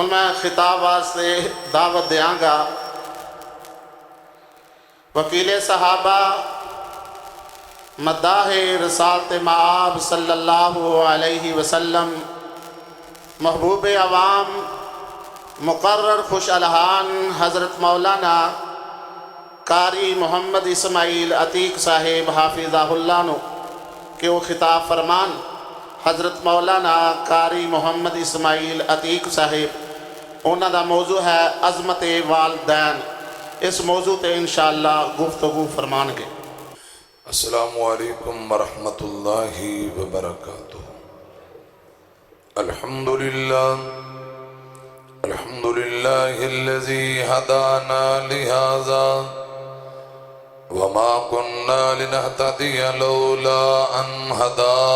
हुण मैं खिताब वास्ते दावत देंगा। वकील सहाबा मद्दाह रसालत माब सल्लल्लाहु अलैहि वसल्लम महबूब अवाम मुकर्रर खुश अलहान हज़रत मौलाना कारी मोहम्मद इस्माइल अतीक साहेब हाफिज़ाहुल्लाह नु के वो खिताब फरमान। हज़रत मौलाना कारी मोहम्मद इस्माइल अतीक साहेब उन्हों का मौजू है अज़मत वालदैन। इस मौजू पर इंशाअल्लाह गुफ्तगू फरमानगे। अस्सलामु अलैकुम वरहमतुल्लाहि वबरकातुहू। अल्हम्दुलिल्लाहिल्लज़ी हदाना लिहाज़ा वमा कुन्ना लिनहतदिया लौला अन हदानल्लाह।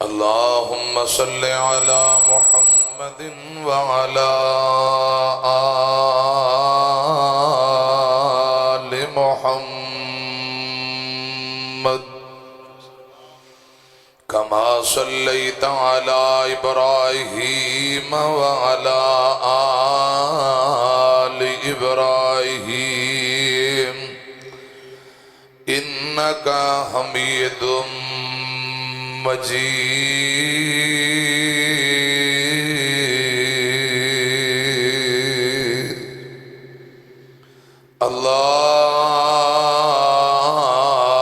अल्लाहुम्मा सल्लि अला मुहम्मदिन व अला आलि मुहम्मद कमा सल्लैता अला इब्राहीम व अला आलि इब्राहीम इन्नका हमीदुम मजीद।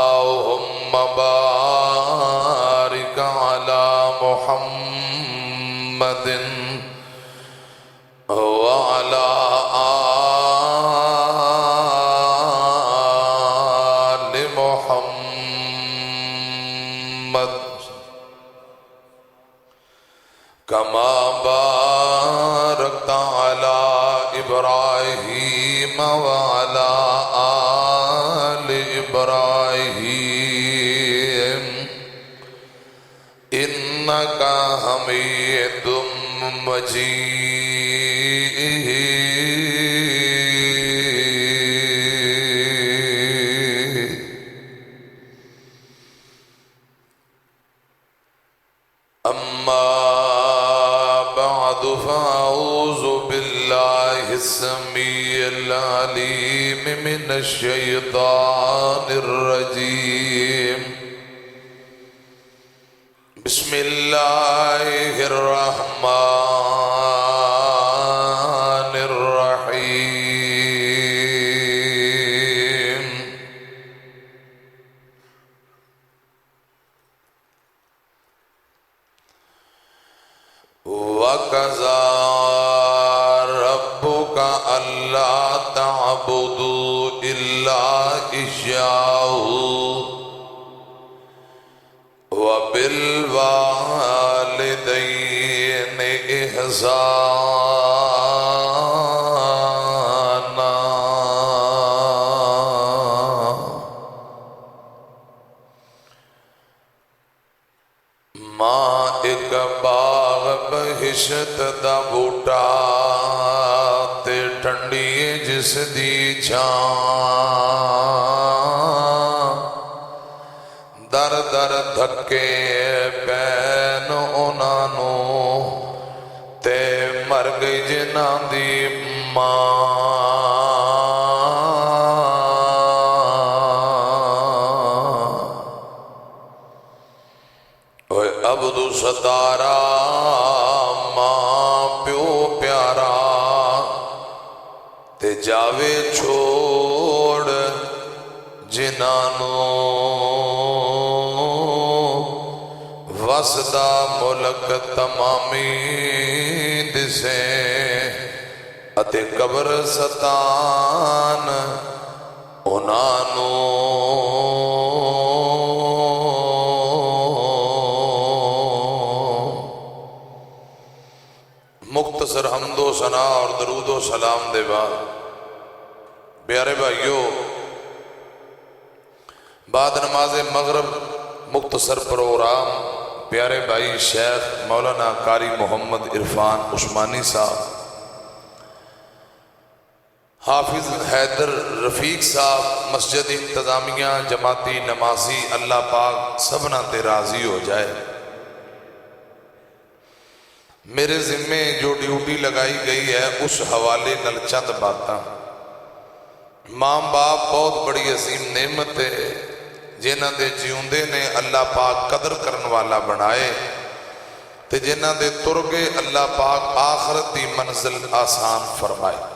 अल्लाहुम्मा बारिक अला मुहम्मदिन व अला आलि मुहम्मद कमा बारकता अला इब्राहीम व अला आलि इब्राहीम इन्नका हमीदुम मजीद। अम्मा फ़अऊज़ु बिल्लाहिस समीइल अलीम मिनश शैतानिर रजीम। बिस्मिल्लाहिर रहमानिर रहीम। वक़ज़ा रब्बुका अल्ला तअबुदू इल्ला इय्याहु व बिल वालिदैनि इहसाना। मां एक बाग बहिशत दा बूटा ते ठंडी जिस दी छां दर दर धक्के पैन उन्हां नूं ते मर गई जिन्हां दी मां। अब्दु सतारा मां प्यो प्यारा ते जावे छोड़ जिन्हां वसदा मुल्क तमामी दिसे अते कब्रस्तान उन्हां मुख्तसर हमदो सना और दरूदो सलाम दे बाद प्यारे भाइयों, बाद नमाज मगरब मुख्तसर प्रोग्राम प्यारे भाई शेख मौलाना कारी मोहम्मद इरफान उस्मानी साहब हाफिज हैदर रफीक साहब मस्जिद इंतजामिया जमाती नमाजी अल्लाह पाक सबना ते राजी हो जाए। मेरे जिम्मे जो ड्यूटी लगाई गई है उस हवाले नल चंद बातां। मां बाप बहुत बड़ी असीम नेमत है जिन्हां दे जिउंदे ने अल्लाह पाक कदर करन वाला बनाए ते जिन्हां दे तुर गए अल्लाह पाक आखरत दी मंजिल आसान फरमाए।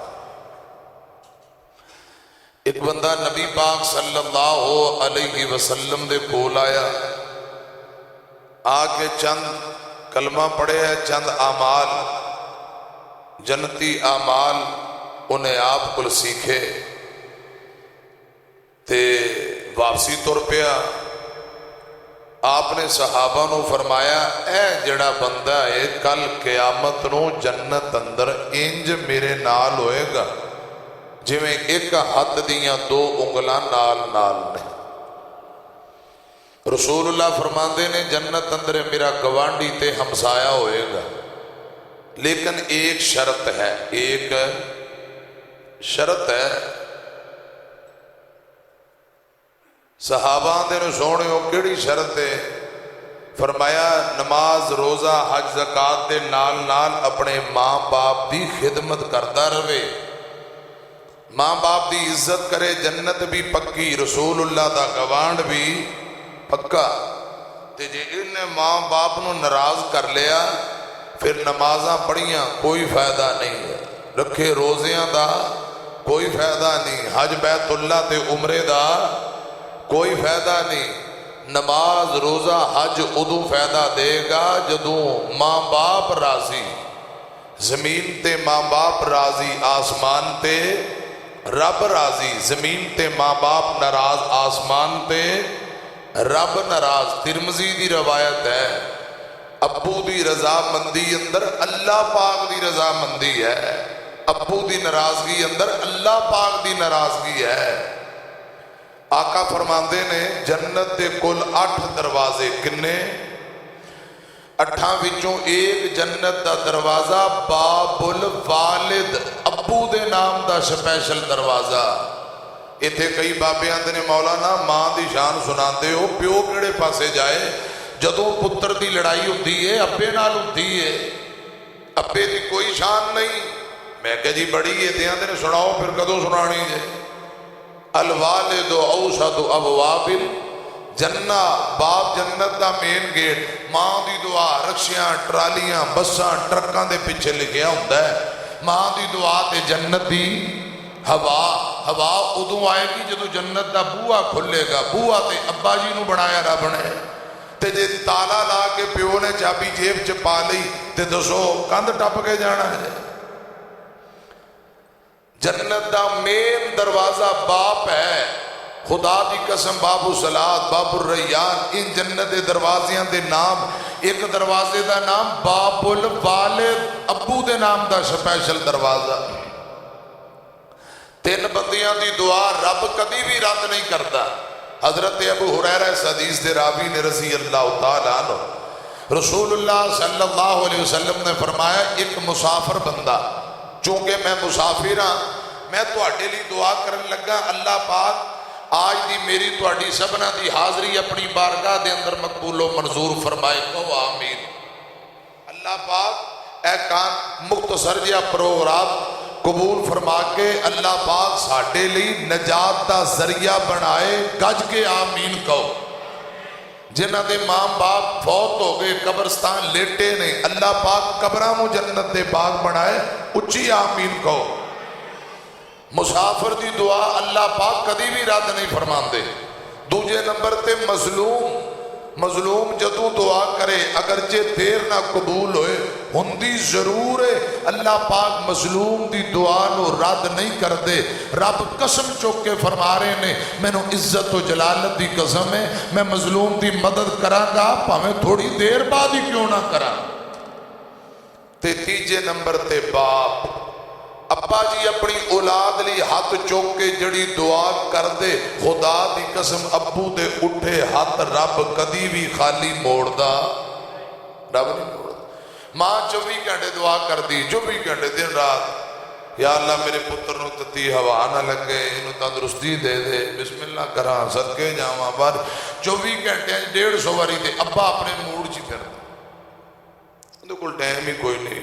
एक बंदा नबी पाक सल्लल्लाहु अलैहि वसल्लम दे कोल आया, आके चंद कलमा पढ़िया, चंद आमाल जन्नती आमाल उन्हें आप को सीखे ते वापसी तुर पिया। आपने सहाबा नू फरमाया, ए जड़ा बंदा है कल क़यामत नू जन्नत अंदर इंज मेरे नाल होएगा जिवें एक हथ दियां दो उंगलां नाल नाल ने। रसूलुल्लाह फरमाते ने जन्नत अंदर मेरा गवांडी ते हमसाया होएगा, लेकिन एक शर्त है, एक शर्त है। सहाबा दे सोहणियो किहड़ी शर्त है? फरमाया नमाज रोज़ा हज ज़कात दे नाल नाल अपने माँ बाप की खिदमत करता रहे, माँ बाप की इज्जत करे, जन्नत भी पक्की, रसूलुल्लाह दा गवांड भी पक्का। ते जे इन्हें माँ बाप नू नाराज कर लिया फिर नमाजा पढ़िया कोई फायदा नहीं है, रखे रोज़ियां दा कोई फायदा नहीं, हज बैतुल्ला ते उमरे दा कोई फायदा नहीं। नमाज रोज़ा हज उदू फायदा देगा जदों माँ बाप राजी, जमीन ते माँ बाप राजी, आसमान ते रब राजी। जमीन ते माँ बाप नाराज, आसमान ते रब नाराज। तिरमजी की रवायत है, अब्बू की रजामंदी अंदर अल्लाह पाक की रजामंदी है, अब्बू की नाराजगी अंदर अल्लाह पाक की नाराजगी है। आका फरमाते ने जन्नत के कुल 8 दरवाजे, किन्ने? 8 विचों एक जन्नत का दरवाजा बाबुल वालिद, अब्बू दे नाम का स्पैशल दरवाजा। इत्थे कई बाबे आंदे ने मौलाना मां की शान सुनाते हो, प्यो किहड़े पासे जाए? जदों पुत्र की लड़ाई होती है अब्बे नाल होती है, अब्बे की कोई शान नहीं। मैं कह जी बड़ी है, ते आंदे ने सुनाओ, फिर कदों सुनानी जे? अल वालिद औसद अबवाबिल जन्ना, बाप जन्नत का मेन गेट। मां की दुआ रक्शियां ट्रालियां बसां ट्रकों के पिछे लिखा होंदा है, मां की दुआ ते जन्नत की हवा। हवा उदों आएगी जदों जन्नत का बूहा खुलेगा। बूहा ते अब्बा जी नू बनाया रब ने, ते जे ताला ला के प्यो ने चाबी जेब च पा लई ते दसो कंध टप के जाना है। जन्नत का मेन दरवाजा बाप है। खुदा की कसम बाबू सलाद, बाबू रैयान, इन जन्नत के दरवाजियां दे नाम, एक दरवाजे का नाम बाबुल वालिद, अब्बू के नाम का स्पैशल दरवाजा। 3 बंदियां की दुआ रब कभी भी रद्द नहीं करता। हजरत अबू हुरैरा इस हदीस दे रावी ने रज़ी अल्लाह तआला अन्हु, रसूलुल्लाह सल्लल्लाहु अलैहि वसल्लम ने फरमाया, एक मुसाफिर बंदा, चूंकि मैं मुसाफिर हाँ, मैं तुहाडे लई दुआ करन लगा, अल्लाह पाक आज दी मेरी तुहाडी सबना दी हाज़री अपनी बारगाह दे अंदर मकबूलो मंजूर फरमाए। कहो आमीन। अल्लाह पाक ए कान मुख्तसर जिहा प्रोग्राम कबूल फरमा के अल्लाह पाक साडे लई नजात दा जरिया बनाए। गज के आमीन कहो। जिन्हां दे मां बाप फौत हो गए, कब्रस्तान लेटे ने, अल्लाह पाक कब्रां नूं जन्नत दे बाग बनाए। उच्ची आमीन कहो। मुसाफिर की दुआ अल्लाह पाक कभी भी रद्द नहीं फरमाते। दूजे नंबर ते मजलूम, मजलूम जदों दुआ करे अगरचे देर ना कबूल होए, हुंदी जरूर है, अल्लाह पाक मजलूम की दुआ नूं रद्द नहीं करते। रब कसम चुक के फरमा रहे ने, मैनू इज्जत तो जलालत की कसम है, मैं मजलूम की मदद करांगा भावें थोड़ी देर बाद ही क्यों ना करा। ते तीजे नंबर ते बाप, अब्बा जी अपनी औलाद लई हाथ चुक के जड़ी दुआ कर दे, खुदा दी कसम अब्बू दे उठे हाथ रब कदी भी खाली मोड़दा, रब नहीं मोड़दा। मां 24 घंटे दुआ कर दी, 24 घंटे दिन रात, या अल्लाह मेरे पुत्र नूं तत्ती हवा ना लगे, इनू तंदुरुस्ती दे दे, बिस्मिल्लाह करा सदके जावां। बार 24 घंटे 150 वारी ते अब्बा अपने मूड च फिरदा, उहदे कोल टाइम ही कोई नहीं।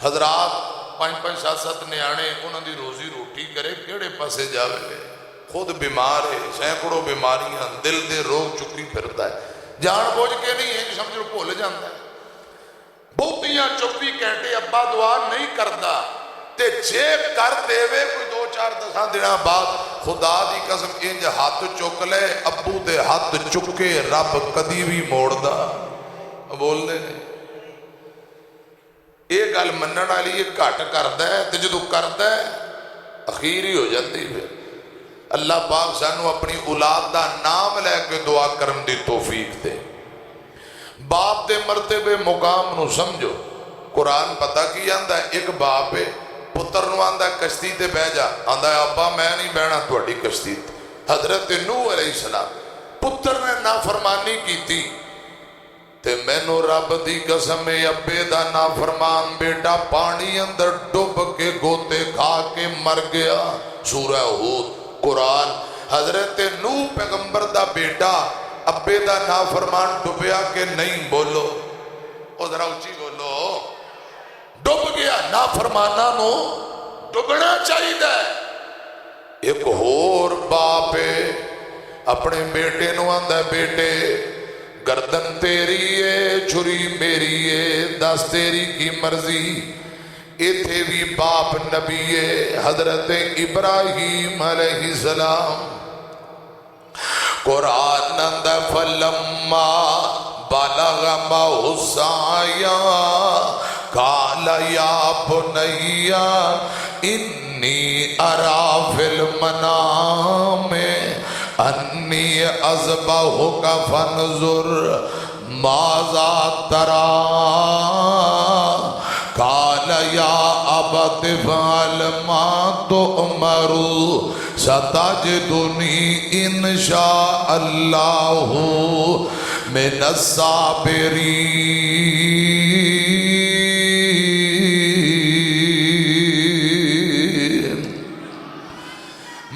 हजरात 5-5 7-7 न्याणे, उन्हां दी रोजी रोटी करे किहड़े पासे जावे, खुद बीमार है, सैकड़ों बीमारियां, दिल के रोग चुकी फिरता है, जान बुझ के नहीं है, समझो भुल जाता है। बहुतियां 24 घंटे अब्बा दुआ नहीं करता, ते जे कर देवे कोई 2-4 दिन बाद खुदा दी कसम इंज हाथ चुक ले, अब्बू दे हाथ चुके रब कदी भी मोड़दा। बोलते ने ये गल मनण वाली ये घट करदा है, ते जदों करदा है अखीर ही हो जाती। फिर अल्लाह पाक सानू अपनी औलाद का नाम लैके दुआ करन दी तौफीक दे। बाप दे मरतबे मुकाम नू समझो। कुरान पता की आंदा, एक बाप है पुत्र नू आंदा कश्ती ते बह जा, आंदा अब्बा मैं नहीं बहना तुहाडी कश्ती ते। हजरत नूह अलैहिस्सलाम पुत्र ने नाफरमानी की ते मैनू रब दी कसम है अब्बे दा नाफरमान बेटा पानी अंदर डुब के गोते खा के मर गया। सूरह हूद कुरान। हजरत नूह पैगंबर दा बेटा अब्बे दा नाफरमान डुबया के नहीं, बोलो ओ जरा उच्ची बोलो। डुब गया, नाफरमाना नो डुबना चाहिए। एक होर बाप है अपने बेटे नु आंदा, बेटे गर्दन तेरी है छुरी मेरी है, दस तेरी की मर्जी। इथे भी बाप नबी है हजरत इब्राहिम अलैहिस्सलाम। कुरान नंदा फलम्मा बलग मौसाया काला या बुनैया इन्नी अरा फिल मनाम अन्नी अज़बहुका फनजुर माज़ा तरा काला या अबत फ़अल मा तुअमरु सतजदुनी इंशा अल्लाहु मिनस साबिरीन।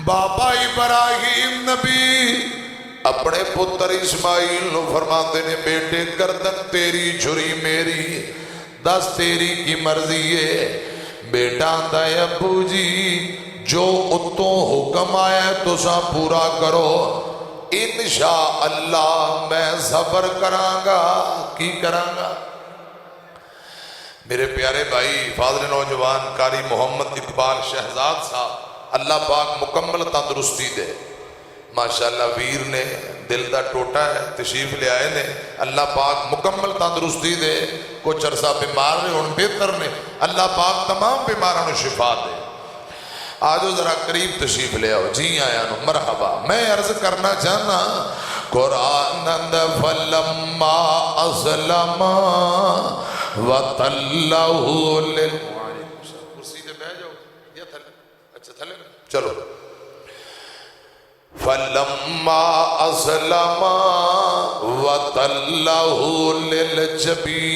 बाबा इब्राहिम नबी अपने पुत्र इस्माइल नू फरमाते ने, बेटे गर्दन तेरी छुरी मेरी, दस तेरी की मर्जी है। बेटा आंदा है अबू जी जो उतों हुक्म आया तुसा पूरा करो, इंशा अल्लाह मैं सबर करांगा। की करांगा? मेरे प्यारे भाई फाज़िल नौजवान कारी मोहम्मद इकबाल शहजाद साहब अल्लाह पाक मुकम्मल तंदुरुस्ती दे। माशाअल्लाह वीर ने दिल का टोटा है, तशरीफ ले आए ने, अल्लाह पाक मुकम्मल तंदुरुस्ती दे। कुछ अरसा बीमार ने, हुण बेहतर ने, अल्लाह पाक तमाम बीमारों को शिफा दे। आजो जरा करीब तशरीफ ले आओ। जी आया नु मरहबा। मैं अर्ज करना चाहना कुरान फलम्मा अस्लमा वतल्लहु लिल, कुर्सी पे बैठ जाओ या थले, अच्छा थले चलो। फलम्मा अस्लमा वतल्लहु लिल जबीन।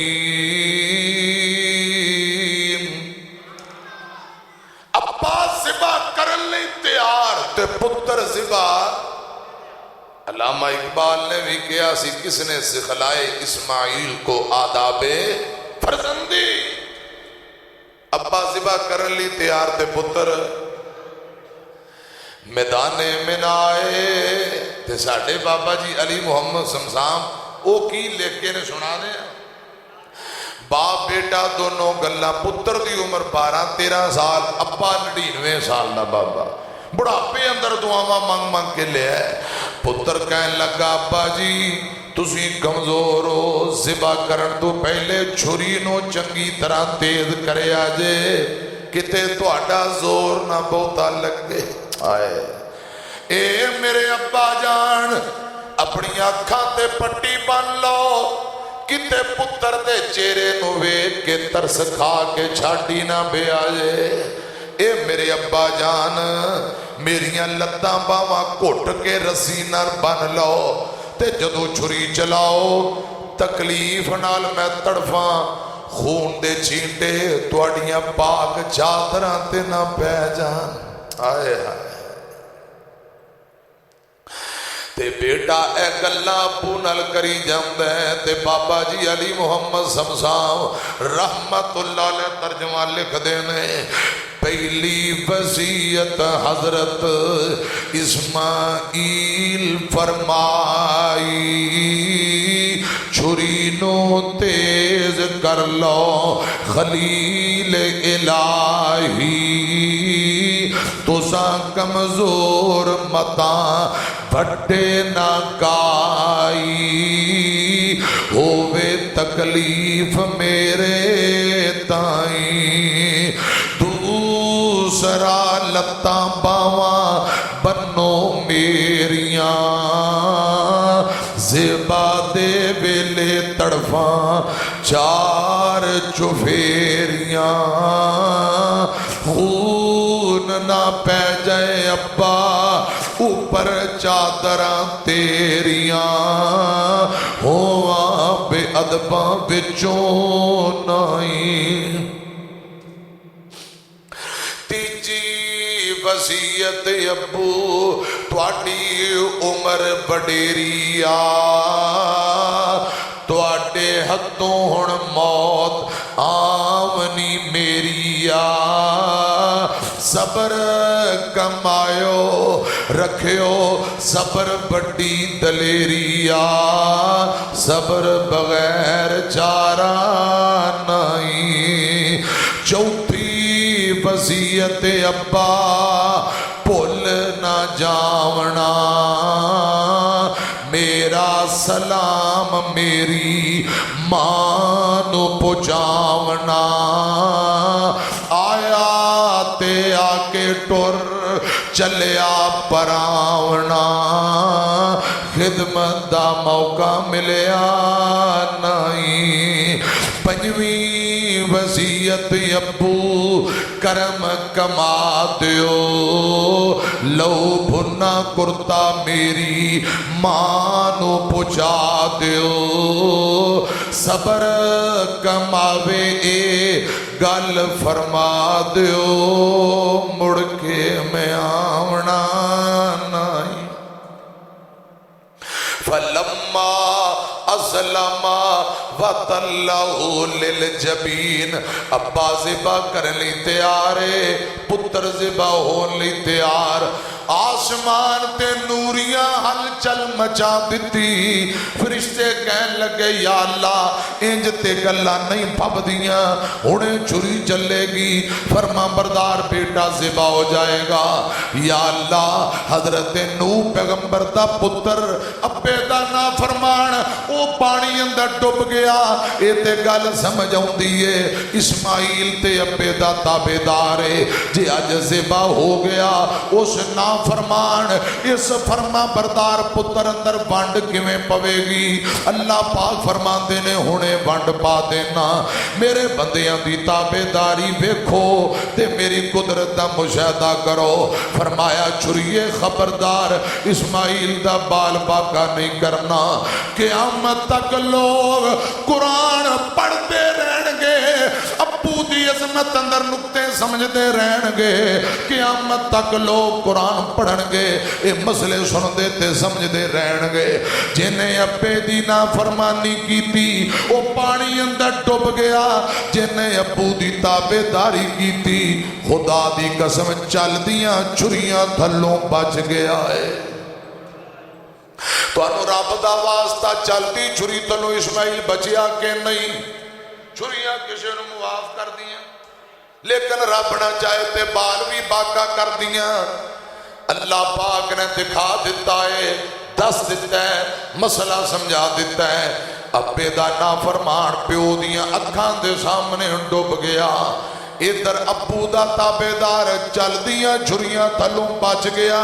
अब्बा ज़िबा करन लई तैयार ते पुत्र ज़िबा। अल्लामा इकबाल ने भी किया सी, किसने सिखलाए इस्माइल को आदाबे फरजंदी। अब्बा ज़िबा करन लई तैयार ते पुत्र मैदाने मिनाए ते साडे बाबा जी अली मुहम्मद समसाम वो की लेके ने सुना दे। बाप बेटा दोनों गल्ला, पुत्र की उम्र 12-13 साल, अब्बा 99 साल का बाबा, बुढ़ापे अंदर दुआवा मंग मंग के लिया। पुत्र कहन लगा अब्बा जी तुसी कमजोर हो, ज़िबा करन तो पहले छुरी नो चंगी तरह तेज करे जे, किते तुहाडा जोर ना बहुता लगे। आए ए मेरे अब्बा जान अपनी अखां ते पट्टी बन लो, किते पुत्र दे चेहरे नू वेख के तरस खा के छाड़ी ना बेआजे। ए मेरे अब्बा जान मेरिया लत्तां बावां घुट के रस्सी नाल बन लो, ते जदों छुरी चलाओ तकलीफ नाल मैं तड़फा, खून दे छींटे तुहाड़ियां पाक चादरां ते ना पै जान। आए हाय ते बेटा ए गल्लां अबू नाल करी जांदा है ते बाबा जी अली मुहम्मद समसाम रहमतुल्लाह अलैह तर्जमा लिखदे ने पहली वसीयत हजरत इस्माइल फरमाई छुरी नो तेज कर लो खलील इलाही तुसा कमजोर मता भट्टे ना काई होवे तकलीफ मेरे ताई दूसरा लत्ता बावा बनो मेरिया ज़िबा दे वेले तड़फा चार चुफेरिया खून ना पै जाए अब्बा ऊपर चादरा तेरिया होवा बेअदबा बिचों नाई। तीजी वसीयत अब्बू तुहाडी उम्र बडेरिया तुहाडे हथों हुण मौत आमनी मेरिया सबर कमायो रखियो सबर बड़ी दलेरिया सबर बगैर चारा नहीं। चौथी वसीयत अब्बा भुल ना जावना मेरा सलाम मेरी मां नू पहुंचावना आया ते आके टुर चलिया परावना खिदमत दा मौका मिलिया नहीं। पंजवी वसीयत अब्बू करम कमा दियो लो भुना कुर्ता मेरी मां नू पहुंचा दियो सबर कमावे ए गल फरमा दियो मुड़ के मैं आवना नहीं। फलम्मा असलमा वतल्लहु लिल जबीन अब्बा ज़िबा करने लई तैयार है पुत्र ज़िबा होने लई तैयार आसमान ते नूरियां हलचल मचा दिती फरिश्ते कहन लगे या अल्लाह इंज ते गल्लां नहीं फबदियां हुणे छुरी चलेगी फरमा बरदार बेटा ज़िबा हो जाएगा। या अल्लाह हजरत नूह पैगंबर दा पुत्र अब्बे दा ना फरमान ओ पानी अंदर डुब गया ये ते गल समझ आउंदी है इस्माइल ते अब्बे दा ताबेदार है जे अज ज़िबा हो गया उस ना फरमान इस फरमा बरदार पुत्र अंदर वंड किवें पवेगी। अल्लाह पाक फरमाते ने हुणे वंड पा देना मेरे बंदियां दी ताबेदारी वेखो ते मेरी कुदरत दा मुशाहदा करो। फरमाया छुरिए खबरदार इस्माइल दा बाल बाका नहीं करना क़यामत तक लोग कुरान पढ़ते रहणगे अब्बू दी अजमत अंदर नुक्ते समझते रहणगे क़यामत तक लोग कुरान पढ़नगे ये मसले सुनते ते समझते रहणगे। जिन्हें अब्बे दी ना फरमानी कीती वो पानी अंदर डुब गया जिन्हें अब्बू दी ताबेदारी कीती खुदा दी कसम चलदियां छुरियां थल्लों बच गया है। तुहानू रब दा वास्ता चलती छुरी तलों इस्माइल बचिया के नहीं छुरियां किसी नू मुआफ कर दियां लेकिन रब ना चाहे ते बाल भी बाका कर दियां। अल्लाह पाक ने दिखा दिता है दस दिता है मसला समझा दिता है अब्बे दा नाफरमान प्यो दियां अखां दे सामने डुब गया इधर अब्बू दा ताबेदार चलदियां छुरियां थलों बच गया।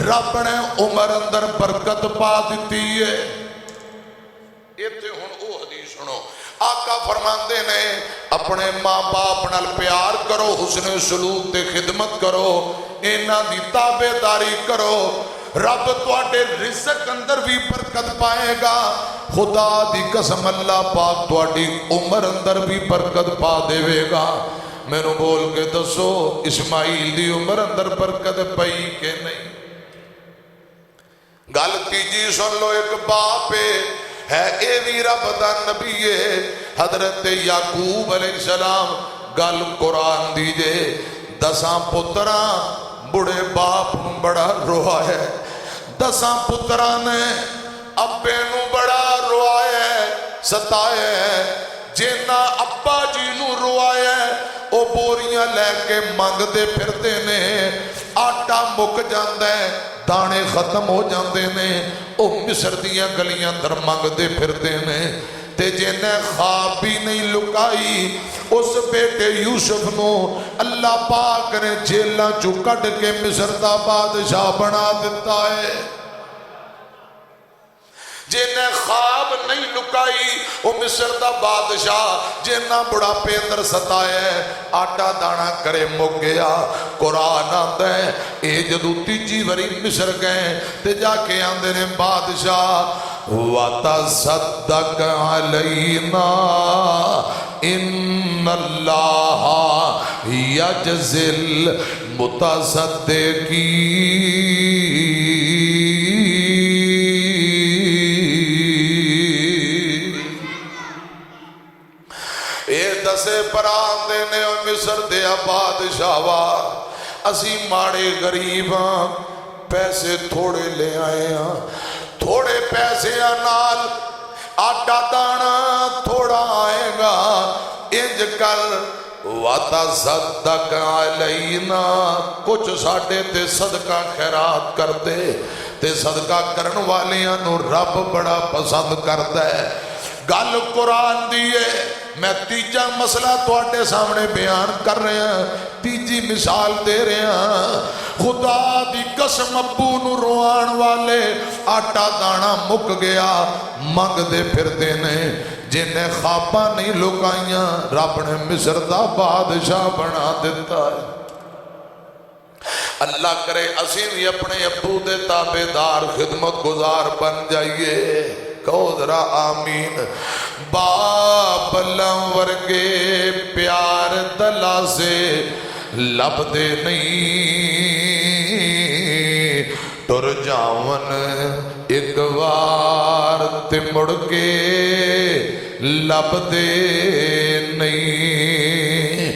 रब ने उमर अंदर बरकत पा दी है। इत्थे हुण ओ हदीस सुनो आका फरमाते ने अपने माँ बाप नाल प्यार करो हुस्न सलूक ते खिदमत करो इन्हां दी ताबेदारी करो रब तुहाडे रिज़्क अंदर भी बरकत पाएगा। खुदा दी कसम अल्लाह पाक तुहाडी उम्र अंदर भी बरकत पा देवेगा। मैनू बोल के दसो इस्माइल दी उम्र अंदर बरकत पई के नहीं? गल तीजी सुन लो, एक बाप है ये भी रब दा नबी है, हजरत याकूब अलैहिस्सलाम। गल कुरान दी जे 10 पुत्रा बुढ़े बाप नू बड़ा रोआ है, 10 पुत्रा ने अब्बे नू बड़ा रोआया सताया है। जिन्ना अब्बा जी नू रोआया वो बोरियां लैके मंगते फिरते ने, आटा मुक जाता है, दाने खत्म हो जाते ने, वो मिस्र दियां गलियां अंदर मंगते फिरते ने। ते जिन्हें ख्वाब भी नहीं लुकाई उस बेटे यूसुफ नू अल्लाह पाक ने जेलों चू कढ़ के मिस्र दा बादशाह बना दिता है। जिन्हें ख्वाब नहीं लुकाई वो मिस्र दा बादशाह जिन्ना बुढ़ापे अंदर सताया, आटा दाना करे मुक गया। कुरान आंदा है ये जदों तीजी बारी मिस्र गए ते जाके आंदे ने बादशाह वतसद्दक अलैना इन्नल्लाह यजज़िल मुतसद्दिकीन। ये दसे परांदे ने मिस्र दे बादशाह असी माड़े गरीब हाँ, पैसे थोड़े ले आए हाँ, थोड़े पैसे नाल आटा दाना थोड़ा आएगा। इंज कर वतसद्दक अलैना, कुछ साडे ते सदका खैरात करते, ते सदका करन वालियां नू रब बड़ा पसंद करता है। गल कुरान दी है। मैं तीजा मसला तुहाडे सामने बयान कर रहा, तीजी मिसाल दे रहा। खुदा दी कसम अब्बू नू रोआण वाले आटा दाना मुक गया मंगते फिरते ने। जिन्हें ख्वाबा नहीं लुकाइया रब ने मिस्र दा बादशाह बना दिता है। अल्लाह करे असी भी अपने अब्बू दे ताबेदार खिदमत गुजार बन जाइए। कहो जरा आमीन। बाप वर्गे प्यार दला से लभदे नहीं, टुर जावन एक बार ते मुड़ के लभदे नहीं।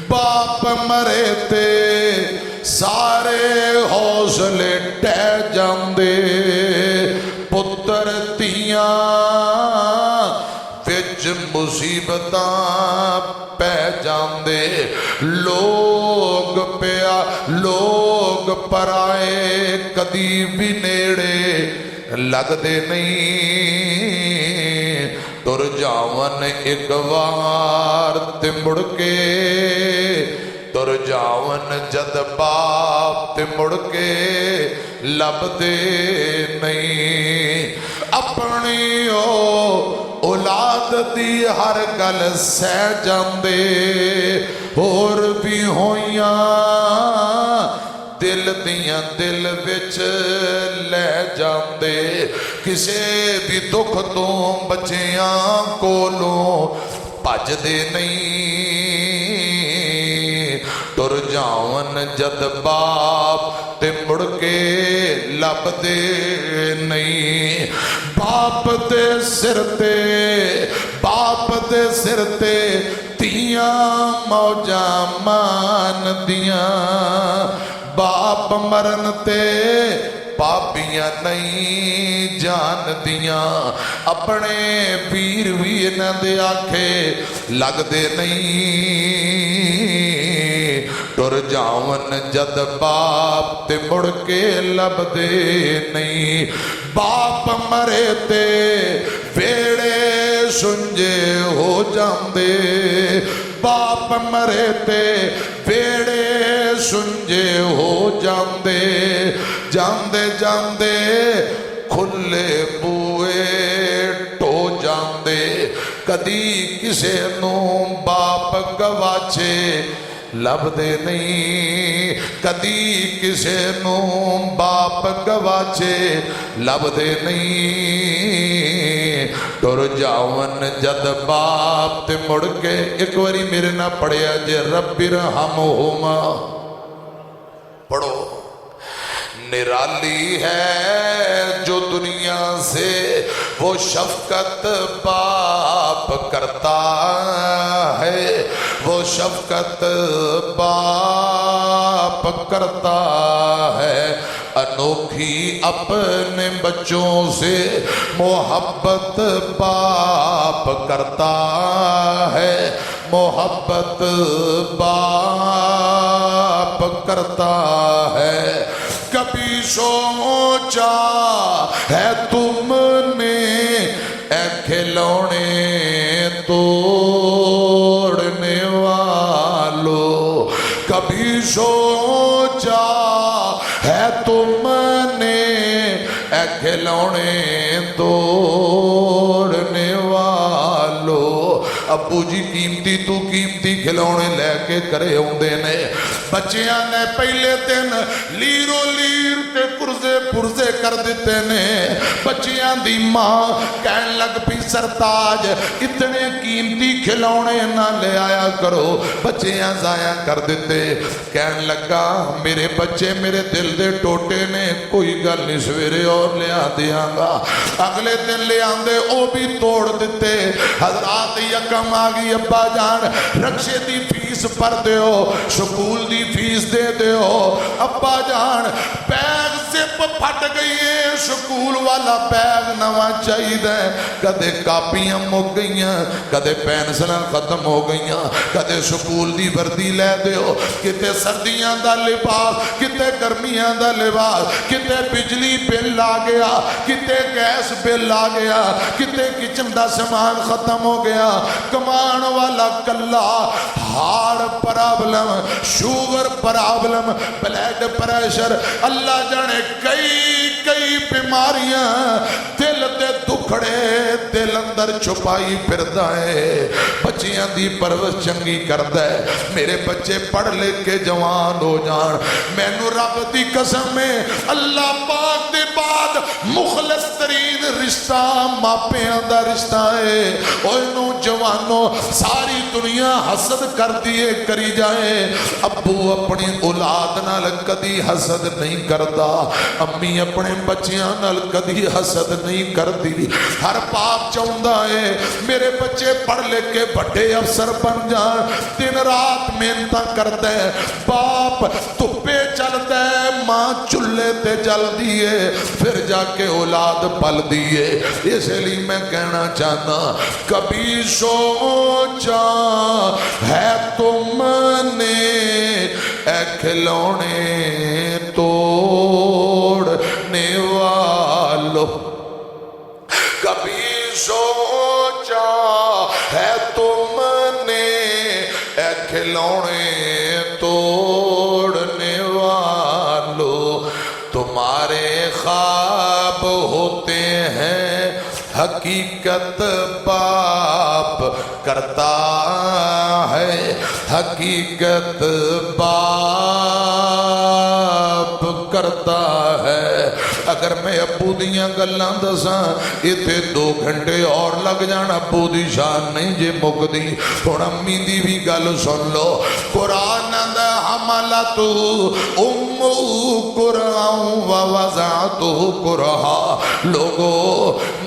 बाप मरे ते सारे हौसले टह जांदे, पुत्र तियां विच मुसीबतां पै जांदे। लोग पराए कदी भी नेड़े लगदे नहीं, तुर जावन एक बार ते मुड़ के, तुर जावन जद बाप ते मुड़ के लभदे नहीं। अपनी औलाद दी हर गल सह जांदे, होर भी होइयां दिल दियां दिल विच लै जांदे। किसे भी दुख तो बच्चियां कोलों भजदे नहीं, तुर जावन जद बाप ते मुड़ के लभदे नहीं। बाप दे सिर ते तियां मौजा मान दियां, बाप मरन ते पापियां नहीं जान दियां। अपने वीर भी इन्हां दे आखे लगदे नहीं, टुर जावन जद बाप ते मुड़ के लभदे नहीं। बाप मरे ते वेड़े सुंजे हो जांदे, बाप मरे ते वेड़े सुंजे हो जांदे। जांदे जांदे खुले बूए टो जांदे, कदी किसे नू बाप गवाचे लभदे नहीं। कदी किसे नू बाप गवाचे लभदे नहीं। टुर जावन जद बाप ते मुड़ के एक बारी मेरे ना पढ़िया जे रब्बिरहमहुमा पढ़ो। निराली है जो दुनिया से वो शफकत बाप करता है, वो शफकत बाप करता है। अनोखी अपने बच्चों से मोहब्बत बाप करता है, मोहब्बत बाप करता है। कभी सोचा है तुमने ऐ खिलौने तोड़ने वालों, कभी सोचा है तुमने ऐ खिलौने तोड़ने वालों। अबू जी कीमती तू कीमती खिलौने लैके घरे आउंदे ने। बच्चियां ने पहले दिन लीरो लीर ते पुरजे पुरजे कर दिते ने। बच्चियां दी मां कहन लग पई सरताज इतने कीमती खिलौने ना ले आया करो, बच्चियां जाया कर दिते। कहन लगा मेरे बच्चे मेरे दिल दे टोटे ने, कोई गल नहीं सवेरे और लिया दियांगा। अगले दिन ले आंदे ओ भी तोड़ दिते। हजरात यकम आ गई अब्बा जान रक्शे दी फीस भर दियो, स्कूल दी फीस दे दियो। अब्बा जान बैग जिप फट गई है, स्कूल वाला बैग नवा चाहिए। कदे कापियां मुक गई, कदे पेंसिल खत्म हो गई, कदे स्कूल दी वर्दी लै दियो। किते सर्दियां दा लिबास, किते गर्मियां दा लिबास, किते बिजली बिल आ गया, किते गैस बिल आ गया, किते किचन दा सामान खत्म हो गया। कमान वाला कल्ला heart problem, sugar problem, blood pressure, अल्लाह जाने कई कई बीमारियां दिल दे दुखड़े दिल अंदर छुपाई फिरदा है। बच्चियां दी परवरिश चंगी करदा है। मेरे बच्चे पढ़ लिख के जवान हो जान। मैनू रब दी कसम है अल्लाह पाक दे बाद मुखलस तरीन रिश्ता मापियां दा रिश्ता है। ओनू जवानों सारी दुनिया हसद कर दिए करी जाए, अब्बू अपनी औलाद नाल कदी हसद नहीं करता, अम्मी अपने बच्चियां नाल कदी हसद नहीं करती। हर बाप चाहता है मेरे बच्चे पढ़ लिख के बड़े अफसर बन जान। दिन रात मेहनत करता है, बाप धुप्पे चलता है, मां चूल्हे ते जलदी है, फिर जाके औलाद पलदी है। इसलिए मैं कहना चाहता कभी सोचा है तुमने ऐ खिलौने तोड़ने वालों, कभी सोचा है तुमने ऐ खिलौने तोड़ने वालों। तुम्हारे ख्वाब होते हैं हकीकत बाप करता है, हकीकत बाप करता है। अगर मैं अब्बू दियां गल्लां दसां इत्थे 2 घंटे और लग जान, अब्बू दी शान नहीं जे मुकदी। हुण अम्मी दी भी गल सुन लो। कुरान दा हमलतु उम्मु कुरान व वज़अतु कुरहा। लोगो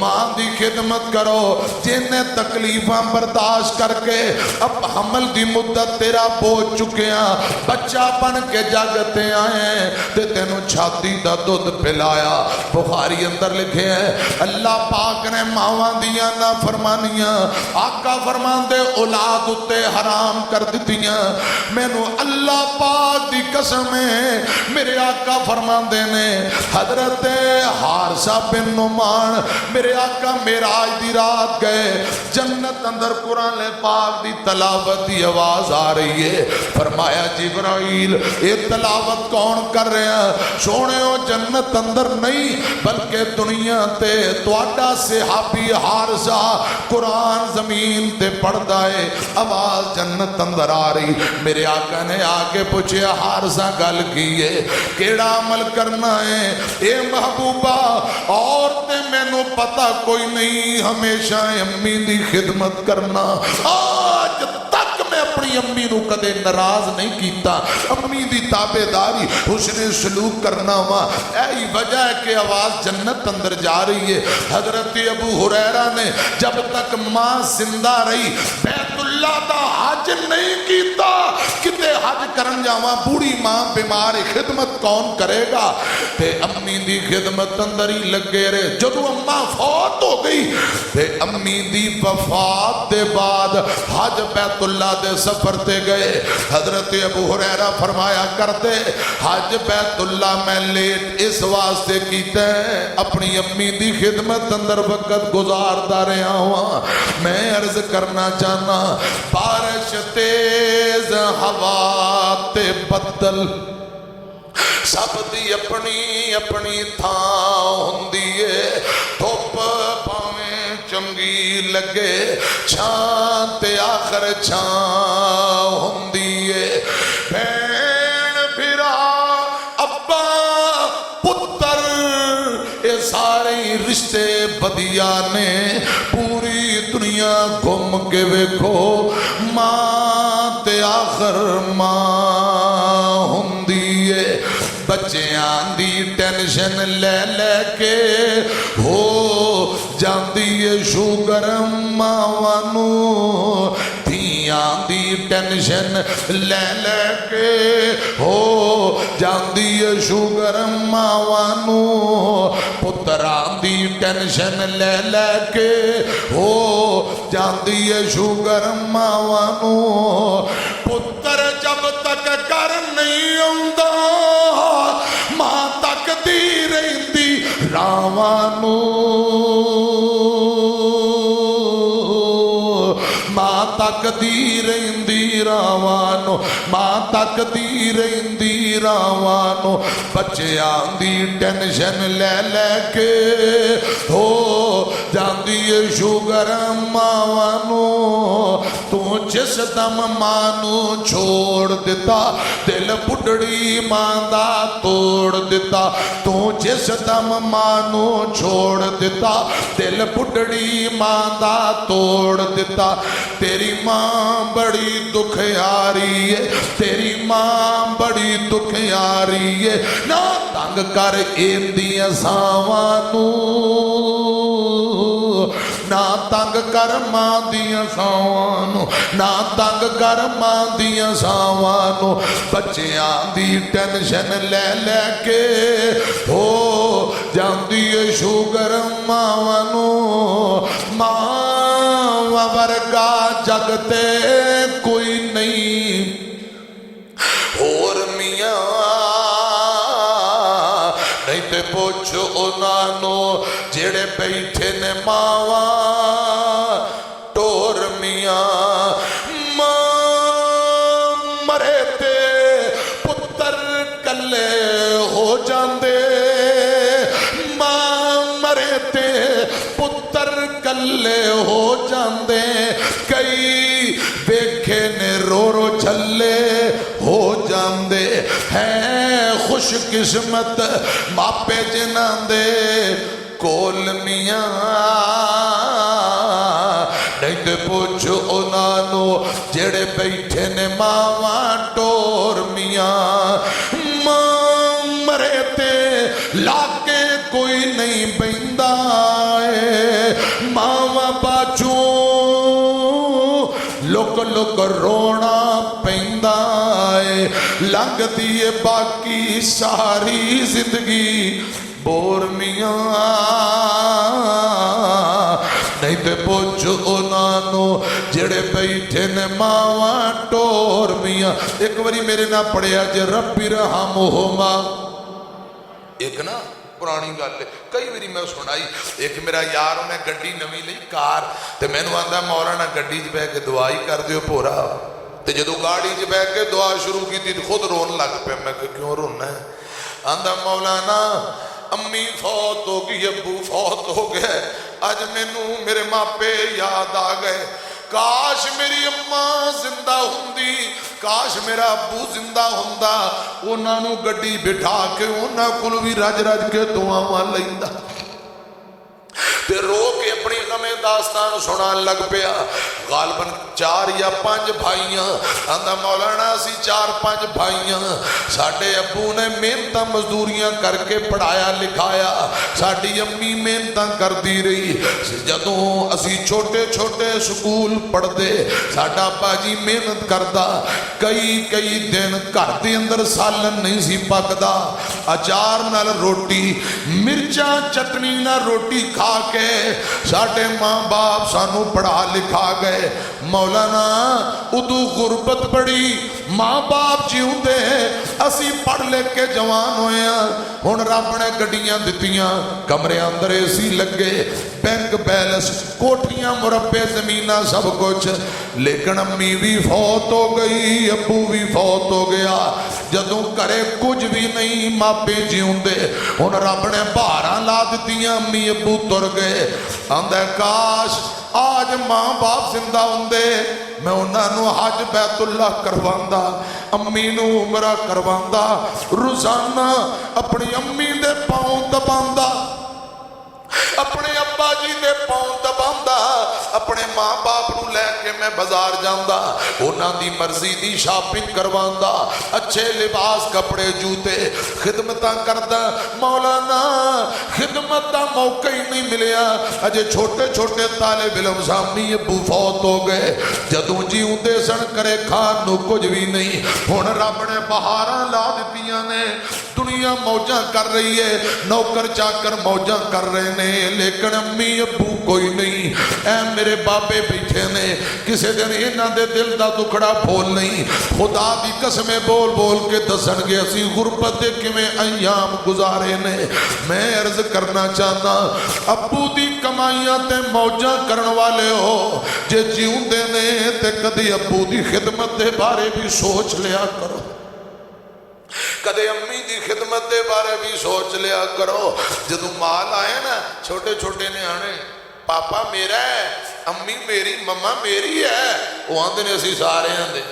मां दी खिदमत करो, जिन्ने तकलीफां बर्दाश्त करके अब हमल दी मुद्दत तेरा बोझ चुकिया, बच्चा बन के जगते आए ते तेनू छाती दा दुध पिलाया। बुखारी अंदर लिखे है अल्लाह पाक ने मावां दियां ना फरमानियां आका फरमांदे औलाद उत्ते हराम कर दित्तियां। मैनू अल्लाह पाक पाक दी कसम है मेरे आका फरमाते ने हजरत हारसा बिन नुमान मेरे आका मेराज दी रात गए जन्नत अंदर कुरान पाक दी तलावत की आवाज आ रही है। फरमाया जिब्राइल ये तलावत कौन कर रहा सोने जन्नत अंदर नहीं बल्कि दुनिया ते तुहाडा सहाबी हारसा कुरान जमीन ते पढ़दा है आवाज जन्नत अंदर आ रही। मेरे आका ने आके पूछया हारसा गल की है केड़ा अमल करना है ए महबूबा और ते मैनू पता कोई नहीं हमेशा अम्मी दी खिदमत करना आज तक मैं अपनी अम्मी नू कदे नाराज नहीं कीता अम्मी दी ताबेदारी उसने सलूक करना वा यही वजह है कि आवाज जन्नत अंदर जा रही है। हजरत अबू हुरैरा ने जब तक मां जिंदा रही बैतुल्लाह दा हज नहीं कीता किते हज करन जावा बूढ़ी मां बीमार खिदमत कौन करेगा ते अम्मी दी खिदमत अंदर ही लगे रहे। जदों अम्मा फौत हो गई ते अम्मी दी वफात दे बाद हज बैतुल्लाह दे सफर ते गए। हजरत अबू हुरैरा फरमाया करते हज बैतुल्लाह मैं लेट इस वास्ते कीता है अपनी अम्मी दी खिदमत अंदर वक्त गुजारदा रहा हुआ। मैं अर्ज करना चाहना बारिश तेज हवा ते बदल सब दी अपनी अपनी थां हुंदी है। धुप भावें चंगी लगे छां ते आखर छां हुंदी है। भैण फिरा अब्बा पुत्र ये सारे रिश्ते बदिया ने पूरी दुनिया घूम के वेखो मां ते आखर मां हुंदी है। बच्चियां दी टेंशन ले लेके हो जाती है शुगर मावां नू धियां दी टेंशन ले लेके हो जाती है शुगर मावां नू पुत्रां दी टेंशन ले लेके हो जाती है शुगर मावां नू। पुत्र जब तक कर नहीं आउंदा मां तकदी रहिंदी रावां नू मां तकदी रहिंदी रावां नू मां तकदी रहिंदी रावां नू। बच्चियां दी टेंशन ले लेके हो जांदी है शुगर मावां नू। तू जिस दम मां नू छोड़ दिता दिल बुढ़ड़ी मां दा तोड़ दिता। तू जिस दम मां नू छोड़ दिता दिल बुढ़ड़ी मां दा तोड़ दिता। तेरी मां बड़ी दुखियारी है तेरी मां बड़ी दुखियारी है ना तंग कर इंदियां सावां नू ना तंग कर मां दियां सावां नू ना तंग कर मां दियां सावां नू। बच्चियां दी टेंशन ले लेके हो जांदी है शुगर मावां नू। मां वर्गा जगते कोई नहीं होर मियां नहीं ते पुछ उन्हां जेड़े बैठे ने मावा टोर मियां। मां मरे ते पुत्र कले हो जांदे मां मरे ते पुत्र कले हो जांदे। कई वेखे ने रो रो छले हो जांदे हैं खुश किस्मत मापे जिन्हां दे कोल मियां नहीं ते पुछ उन्हां जेड़े बैठे ने मावा टोर मियां। मां मरे ते लाके कोई नहीं बहिंदा मावा बाजू लुक लुक रोना पैंदा है। लंघदी है बाकी सारी जिंदगी बोर मियां नहीं ते पुछ उन्हां मुसलमानों जेड़े बैठे ने मावा टोर मियाँ एक बारी मेरे ना पढ़िया जे रब्बी रहमुहुमा एक ना पुरानी गल है कई बारी मैं सुनाई एक मेरा यार उन्हें गड्डी नवी ली कार ते मैनू आंदा मौलाना गड्डी च बह के दुआ ही कर दियो भोरा ते जदों गाड़ी च बह के दुआ शुरू की तो खुद रोन लग पे मैं क्यों रोना है आंदा मौलाना अम्मी फौत हो गई अबू फौत हो गए अज मैनू मेरे मापे याद आ गए काश मेरी अम्मा जिंदा हुंदी काश मेरा अबू जिंदा हुंदा उन्होंने गड्डी बिठा के उन्होंने कोल भी रज रज के दुआवां लैंदा ते रो के अपनी गमे दास्तान सुनान लग पिया गालबन 4 या 5 भाइयां आंदा मौलाना असी 4-5 भाइयां साडे अबू ने मेहनत मजदूरियां करके पढ़ाया लिखाया साडी अम्मी मेहनत करती रही जदों असी छोटे छोटे स्कूल पढ़ते साडा बाजी मेहनत करता कई कई दिन घर के अंदर सालन नहीं सी पकदा अचार नाल रोटी मिर्चा चटनी नाल रोटी खा के साडे माँ बाप सानू पढ़ा लिखा गए मौलाना उदू गुरबत बड़ी माँ बाप जीउंदे असी पढ़ लिख के जवान होए हुण रब ने गड्डियां दित्तियां कमरे अंदर एसी लगे बैंक बैलेंस कोठियां मुरब्बे जमीना सब कुछ लेकिन अम्मी भी फौत हो गई अबू भी फौत हो गया जदों घरे कुछ भी नहीं मापे जीउंदे हुण रब ने भारां ला दित्तियां अम्मी अबू तुर गए आंदा काश आज माँ बाप जिंदा होंदे मैं उन्होंने हज बैतुल्ला करवांदा अम्मी नू उमरा करवांदा रोजाना अपनी अम्मी दे पाँव दबांदा अपने अब्बा जी दे पाँव दबांदा अपने माँ बाप नू लैके मैं बाजार जांदा उन्हां दी मर्जी दी शॉपिंग करवांदा अच्छे लिबास कपड़े जूते खिदमतां करदा मौलाना खिदमत दा मौका ही नहीं मिलिया अजे छोटे छोटे तालिब इल्म सामी अबू फौत हो गए जदों जीउंदे सन करे खान नू कुछ भी नहीं हुण रब ने बहारां ला दित्तियां ने दुनिया मौजां कर रही है नौकर चाकर मौजां कर रहे ने लेकिन अम्मी अबू कोई नहीं ऐ मेरे बाबे बैठे ने किसी दिन इन्हां दे दिल दा दुखड़ा बोल नहीं खुदा दी कसमें बोल बोल के दसणगे असी गुरबत दे किवें अयाम गुजारे ने मैं अर्ज करना चाहता अबू दी कमाइयां ते मौजां करन वाले हो जे जीउंदे ने ते कदी अबू दी खिदमत दे बारे भी सोच लिया करो कदे अम्मी की खिदमत के बारे भी सोच लिया करो जदों माल आए ना छोटे छोटे न्याणे पापा मेरा है अम्मी मेरी मम्मा मेरी है वो आंदे ने असी सारे आंदे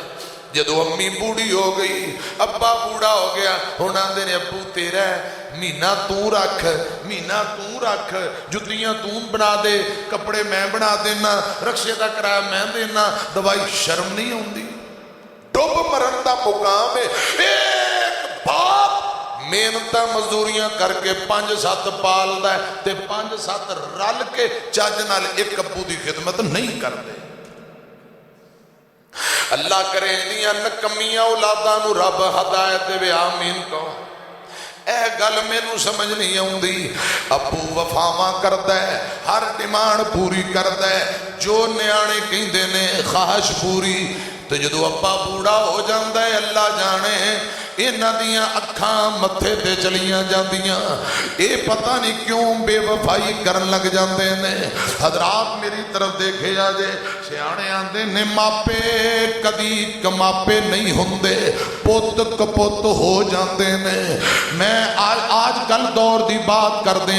जदों अम्मी बूढ़ी हो गई अब्बा बूढ़ा हो गया हुण आंदे ने अब्बू तेरा है महीना तू रख जुत्तियां तू बना दे कपड़े मैं बना देना रक्शे का किराया मैं देना दवाई शर्म नहीं आउंदी डुब मरन का मुकाम है बाप मेहनत मजदूरियां करके 5-7 पालदा ते 5-7 रल के चज नाल एक अबू की खिदमत नहीं करते अल्लाह करे इन्दियां नकमियां औलादां नू रब हदायत देवे आमीन कहो ए गल मैनू समझ नहीं आउंदी अबू वफावां करदा है हर डिमांड पूरी करदा है जो न्याणे कहंदे ने ख्वाहिश पूरी तो जो अब्बा बूढ़ा हो जाता है अल्लाह जाने इन्हां दियां अखां मत्थे ते चलियां जांदियां ये पता नहीं क्यों बेवफाई करन लग जाते ने हजरात मेरी तरफ देखे जे सियाणे आंदे ने मापे कदी कमापे नहीं हुंदे पुत कपुत हो जाते ने मैं आज कल दौर की बात करदे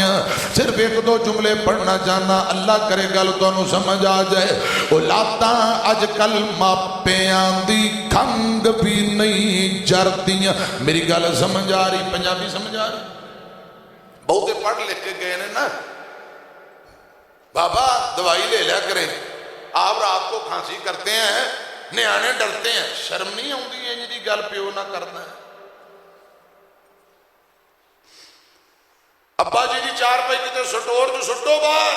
सिर्फ 1-2 जुमले पढ़ना चाहना अल्लाह करे गल तुहानू समझ आ जाए औलादां अजकल मापे दी खंग भी नहीं जरदी मेरी गल समझ आ रही पंजाबी समझ आ रही बहुते पढ़ लिख के गए ने ना बाबा दवाई ले लिया करें आप रात को खांसी करते हैं न्याणे डरते हैं शर्म नहीं आती है जी गल प्यो ना करना अब्बा जी की 4 रुपए कितने सटोर तो सुटो बाहर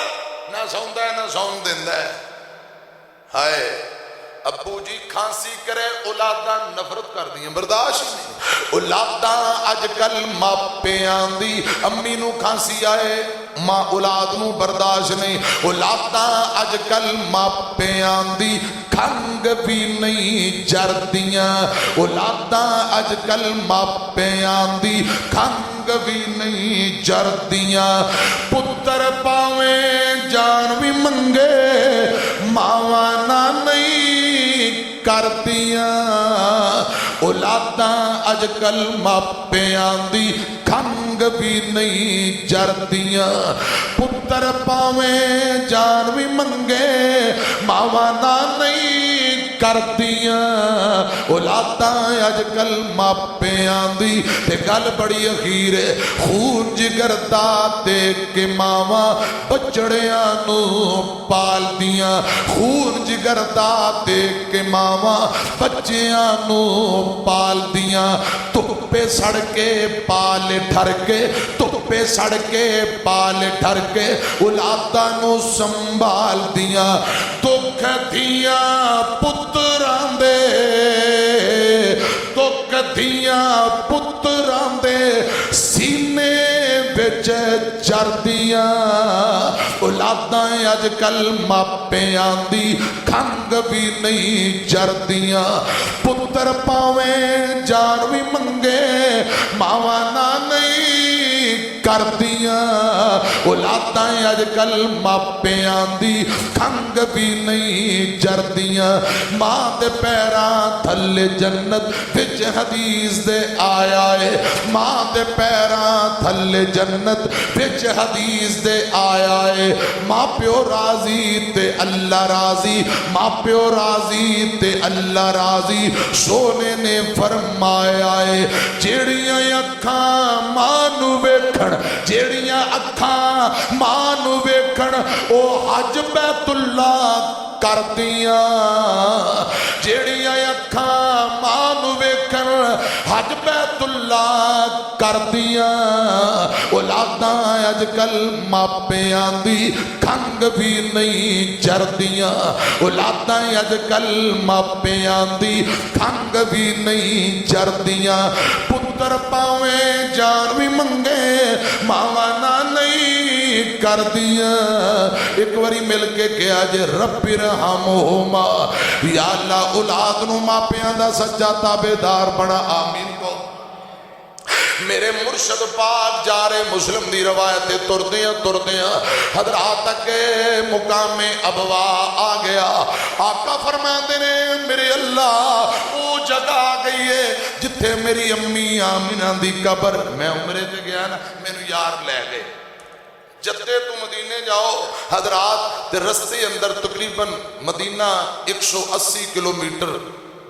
ना सौंदा है ना सौन देंदा है हाय अबू जी खांसी करे औलादा नफरत कर दी बर्दाश्त ही नहीं औलादा अजकल मापियां दी अम्मी नू खांसी आए मां औलाद नूं बर्दाश्त नहीं। औलादां अजकल मापियां दी खंग भी नहीं जरदियां। औलादां अजकल मापियां दी खंग भी नहीं जरदियां। पुत्र पावें जान भी मंगे मावा ना नहीं करदियां। औलादां अजकल मापियां दी खंग भी नहीं जरदियां। पुत्र पावें जान भी मंगे मावा ना नहीं करदियां। औलादां अजकल मापियां दी ते गल बड़ी अखीर है। खून जिगर दा देख के मावा बछड़ियां नू पालदियां। खून जिगर दा देख के मावा बच्चियां नू पालदियां। धुप्पे सड़ के पाल ठर के, धुप्पे सड़ के पाल ठर के औलादां नू संभाल दियां। दुख दियां पुत्रां दे, दुख दियां पुत्रां दे सीने विच चरदियां। औलादां अजकल मापियां दी खंग भी नहीं जरदियां। पुत्र पावें जान भी मंगे मावा ना नहीं करदियां। औलादां अजकल मापियां दी खंग भी नहीं जरदियां। मां दे पैरां थल्ले जन्नत विच हदीस दे आया है। मां दे पैरां थल्ले जन्नत विच हदीस दे आया है। मां प्यो राजी ते अल्लाह राजी, मां प्यो राजी ते अल्लाह राजी। सोने ने फरमाया है जेड़ियां अखां मां नू वेखण, जेड़ियां अखां मां नू वेखण ओ हज बैतुल्ला करदियां। जेड़ियां अखां मां नू वेखण हज बैतुल्ला करदियां। औलादां अजकल मापियां दी खंग भी नहीं जरदियां। औलादां अजकल मापियां दी खंग भी नहीं जरदियां। पुत्र पावें जान भी मंगे मावा ना नहीं करदियां। एक बारी मिल के कहा जे रब्बी रहमहुमा, या अल्लाह औलाद नू मापियां दा सच्चा ताबेदार बना। आमीन को मेरे मुर्शद पाक जा रहे मुस्लिम दी रवायत तुरदियां हजरात अगे मुकामे अबवा आ गया। आका फरमाते ने मेरे अल्लाह वो जगह आ गई है जिथे मेरी अम्मी आमिना दी कब्र। मैं उमरे च गया ना, मैनू यार लै गए। जद्दे तो मदीने जाओ हजरात ते रस्ते अंदर तकरीबन मदीना 180 किलोमीटर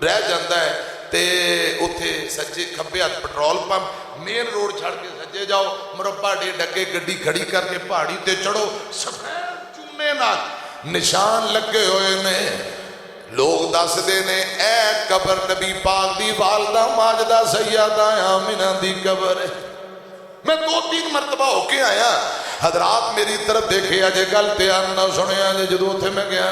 रह जाता है। ते उत्थे सज्जे खब्बे हाथ पेट्रोल पंप, मेन रोड छड़ के सज्जे जाओ मुरब्बा डेढ़ अगे गड्डी खड़ी करके पहाड़ी ते चढ़ो। सफेद चूने नाल निशान लगे हुए ने। लोग दसदे ने ए कबर नबी पाक दी वालदा माजदा सैयदा आमिना दी कबर है। मैं 2-3 मरतबा होके आया। हजरात मेरी तरफ देखे अजे गल ध्यान ना सुनिया जे जदों उत्थे मैं गया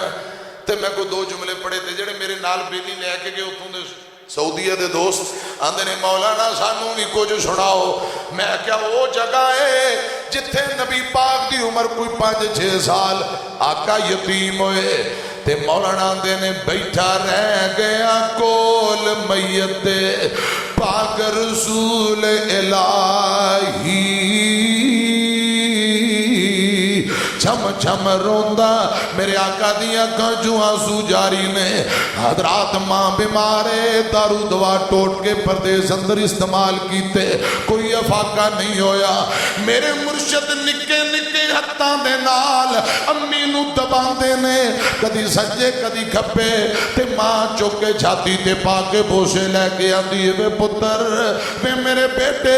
ते मैं कोई 2 जुमले पढ़े ते जेड़े मेरे नाल बेली लैके गए उत्थों दे सऊदीया दे दोस्त आंदे ने मौलाना सानू भी कुछ सुनाओ। मैं क्या वो जगह है जिथे नबी पाक दी उम्र कोई 5-6 साल आका यतीम होए ते मौलाना आंदे ने बैठा रह गया कोल मैयत दे पाक रसूल इलाही। छम छम रोंदा मेरे आका दी अखां चों आंसू जारी ने। हजरात मां बीमारे दारू दवा टोट के परदेस अंदर इस्तेमाल कीते, कोई अफाका नहीं होया। मेरे मुर्शद निक्के निक्के हत्थां दे नाल अम्मी नू दबांदे ने, कदी सज्जे कदी खब्बे ते मां चुक के छाती ते पा के बोसे लैके आंदी है वे पुत्र वे मेरे बेटे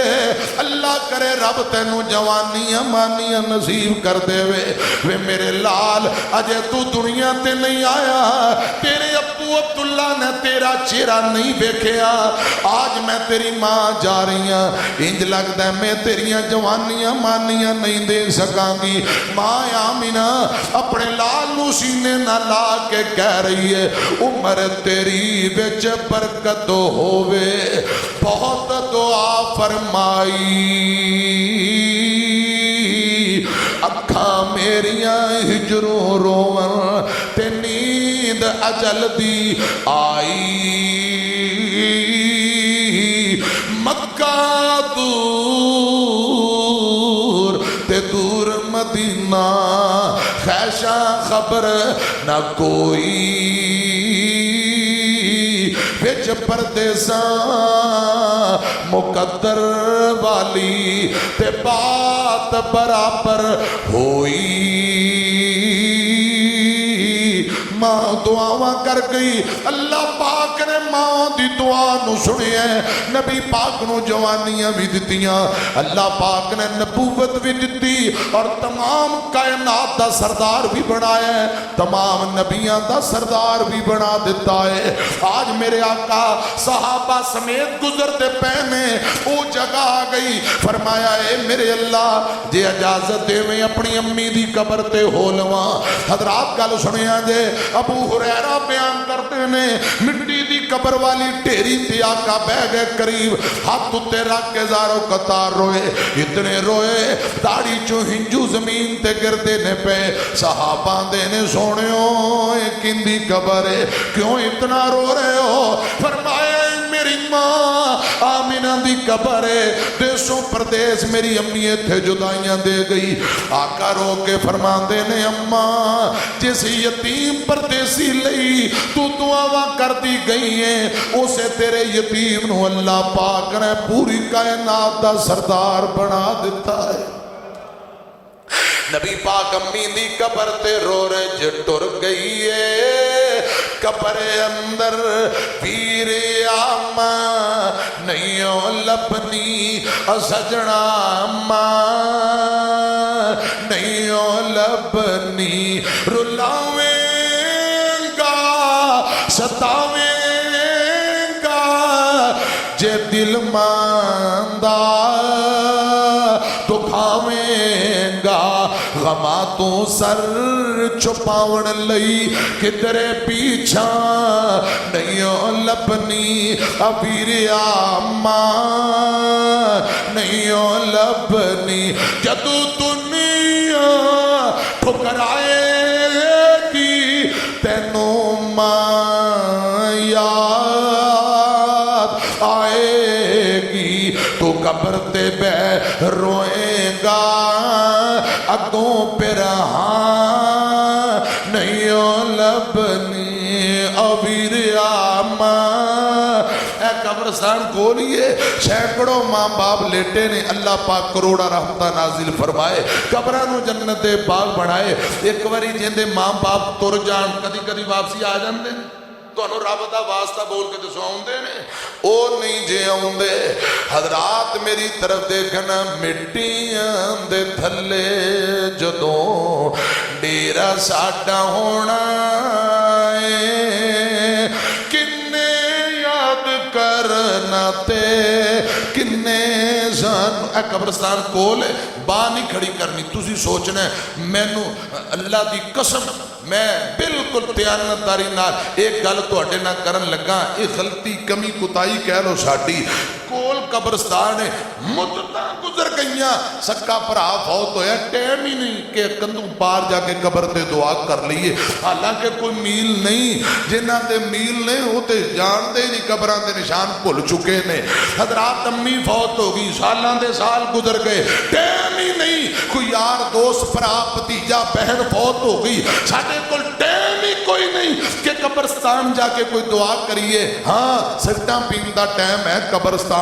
अल्लाह करे रब तैनू जवानियां मानियां नसीब कर देवे। वे मेरे लाल अजे तू दुनिया ते नहीं आया, तेरे अब्बू अब्दुल्ला ने तेरा चेहरा नहीं देखिया। आज मैं तेरी मां जा रही हूं, इंज लगता मैं तेरिया जवानियां मानियां नहीं दे सकांगी। मां आमिना अपने लाल नू सीने ना ला के कह रही है उम्र तेरी विच बरकत होवे, बहुत दुआ फरमाई। मेरियां हिजरों रोवन ते नींद अजल दी आई मक्का दूर ते दूर मदीना खैशा खबर न कोई बिच परदेसा मुकद्दर वाली ते बात बराबर होई मां दुआवा कर गई अल्लाह पाक ने मां दी दुआ नु सुनिया नबी पाक नु जवानियां भी दित्तियां अल्लाह पाक ने नबूवत भी दित्ती और तमाम कायनात दा सरदार भी बनाया तमाम नबियां दा सरदार भी बना दिता है आज मेरे आका सहाबा समेत गुजरते पैने वो जगह आ गई फरमाया ए मेरे अल्लाह जे इजाजत देवे अपनी अम्मी दी कब्र ते हो लवा हजरात गल सुनिया जे अबू हुरैरा बयान करते ने मिट्टी दी कब्र वाली ढेरी ते आका बह गए करीब हाथ उत्ते रख के ज़ारो कतार रोए इतने रोए दाढ़ी चो हिंजू जमीन ते गिरदे ने पे सहाबा दे ने सोनियो किंदी कब्र है क्यों इतना रो रहे हो फरमाया मेरी मां आमिना दी कब्र है देशों प्रदेश मेरी अम्मी इत्थे जुदाइयां दे गई आका रो के फरमांदे ने अम्मा जिस यतीम परदेसी लई तू दुआवा करती गई है उसे तेरे यतीम नु अल्लाह पाक ने पूरी कायनात दा सरदार बना दिता है नबी पाक अम्मी दी कब्र ते रो रहे टुर गई है कब्र अंदर पीर आमा नहीं लपनी सजना मां नहीं लपनी रुलावेगा सतावेगा जे दिल मांदा दुखावेगा गमा तू सर छुपावन लई किधरे पीछा नहीं लपनी अबीर आमा नहीं लपनी जदू दुनिया ठुकराएगी तेनू मां याद आएगी तू कब्र ते बह रोएगा अगों फिर नहीं लबनी अबीर आमा कब्रस्तान खोलिए सैकड़ों मां बाप लेटे ने अल्लाह पाक करोड़ा रहमत नाजिल फरमाए कब्रां नूं जन्नत दे बाग बनाए एक बारी जिंदे मां बाप तुर जान कदी कदी वापसी आ जाते हैं ਤੁਹਾਨੂੰ रब का वास्ता बोल के दसो आउंदे ने ओ नहीं जे आउंदे हजरात मेरी तरफ देखना मिट्टियां दे थल्ले जदों डेरा साडा होना है किन्ने याद करना ते किन्ने सानू कब्रस्तान कोल बाह नहीं खड़ी करनी तुसी सोचना मैनू अल्लाह की कसम मैं बिल्कुल त्यानतदारी नाल एक गल तुहाडे नाल करन लगा ये गलती कमी कुताई कह लो साडी कोल कब्रस्तान है मुद्दतां गुजर गईयां सक्का भरा फौत होया टाइम ही नहीं कि कंधों पार जाके कब्र ते दुआ कर लीए हालांकि कोई मील नहीं जिन्हां दे मील ने वो तो जानते ही नहीं कब्रां दे निशान भुल चुके ने हजरात अम्मी फौत हो गई सालां दे साल गुजर गए टाइम ही नहीं कोई यार दोस्त भरा भतीजा बहन फौत हो गई साडे कोल टाइम ही कोई नहीं कि कब्रस्तान जाके कोई दुआ करिए हाँ सिगरेटां पीण दा टाइम है कब्रस्तान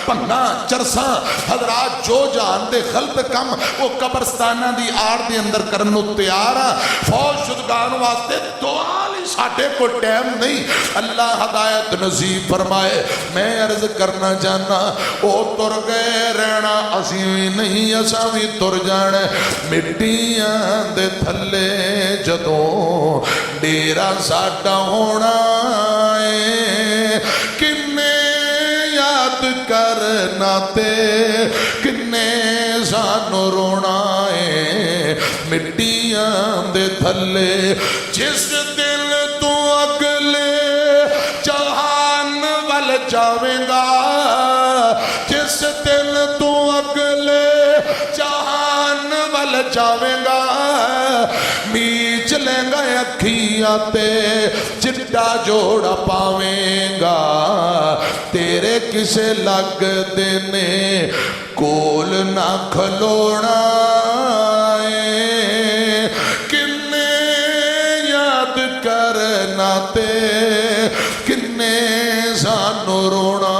भन्ना चरसा हजरात जो जानते गलत कम वो कब्रस्ताना दी आड़ दे अंदर करन नूं तैयार आ फौज शुदगान वास्ते दुआ लई साडे कोल टाइम नहीं अल्लाह हदायत नसीब फरमाए मैं अर्ज करना चाहना ओ तुर गए रहना असीं भी नहीं असां भी तुर जाना मिट्टियां दे थल्ले जदों डेरा साडा होना है किन्ने याद करना ते किन्ने सानू रोना है मिट्टियां दे थल्ले जिस दिल तू अगले जहान वल जावेगा जिस दिल तू अगले जहान वल जावेगा अखियां ते चिट्टा जोड़ा पावेंगा तेरे किसे लगदे ने कोल ना खलोना किन्ने याद करना ते किन्ने सानू रोना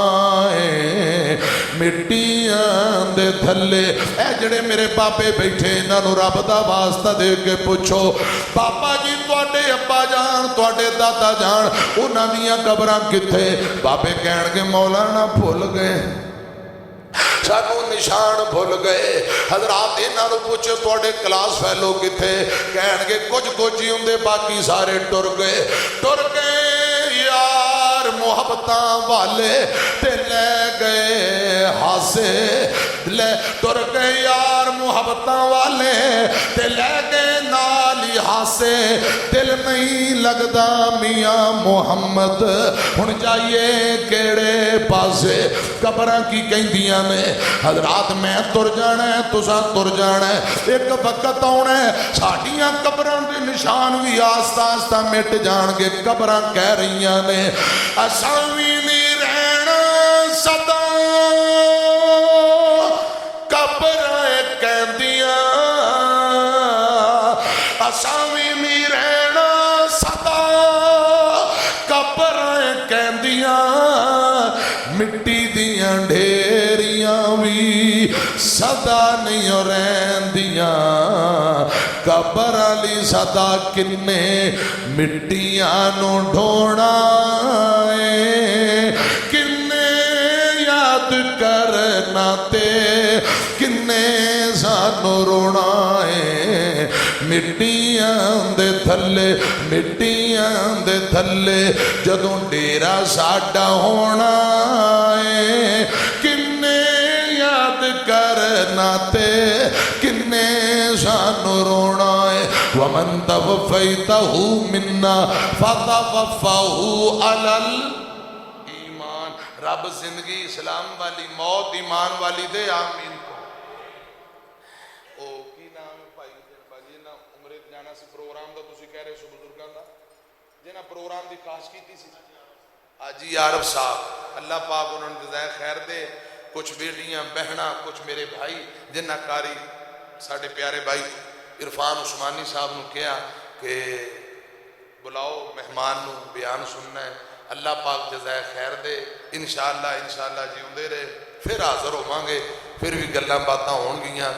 मिट्टियां दे थल्ले ए जड़े मेरे बाबे बैठे इन्हों रब दा वास्ता दे के पूछो बाबा जी तुहाडे अब्बा जान तुहाडे दादा जान उन्हां दियां कबरां किथे बाबे कहणगे मौलाना भुल गए सानू निशान भुल गए हजरात इन्हों पूछो तुहाडे क्लास फैलो किथे कहणगे कुछ ही हुंदे बाकी सारे टुर गए यार मुहब्बतां वाले ते ले गए हासे ले तुर गए यार मुहब्बतां वाले ते ले गए नाल ही हासे दिल नहीं लगदा मियां मुहम्मद हुण जाइए केड़े पासे कबरां की कहिंदियां ने हजरात मैं तुर जाना है तुसां तुर जाना है एक वक्त आउणा है साडियां कबरां दे निशान भी आस्ता आस्ता मिट जाणगे कबरां कह रही ने असां भी नहीं रहना सदा कबरां कहंदियां असां भी नहीं रहना सदा कबरां कहंदियां मिट्टी दियां ढेरियां भी सदा नहीं रहिंदियां कबर अली सदा किन्ने मिट्टियां नू ढोना किन्ने याद करना ते किन्ने सानू रोना मिट्टियां दे थल्ले जदों डेरा साडा होना किन्ने याद करना ते किन्ने सानू रोना वमन तवफ़ैतहू मिन्ना फतवफ़हू अलल ईमान रब जिंदगी इस्लाम वाली मौत ईमान वाली दे आमीन ओ की नाम है भाई बाजी ना उमरे जाना सी प्रोग्राम दा तुसी कह रहे सो बुजुर्गां दा जिन्हां प्रोग्राम दी खास कीती सी हाजी आरफ साहब अल्लाह पाक उन्होंने जज़ाए खैर दे कुछ बेटियां बहना कुछ मेरे भाई जिन्हां कारी साडे प्यारे भाई इरफान उस्मानी साहब ने कहा कि बुलाओ मेहमान नू बयान सुनना है अल्लाह पाक जज़ाए खैर दे इंशाअल्लाह जीउंदे रहे फिर हाज़र होवांगे फिर भी गल्लां बातां होणगियां।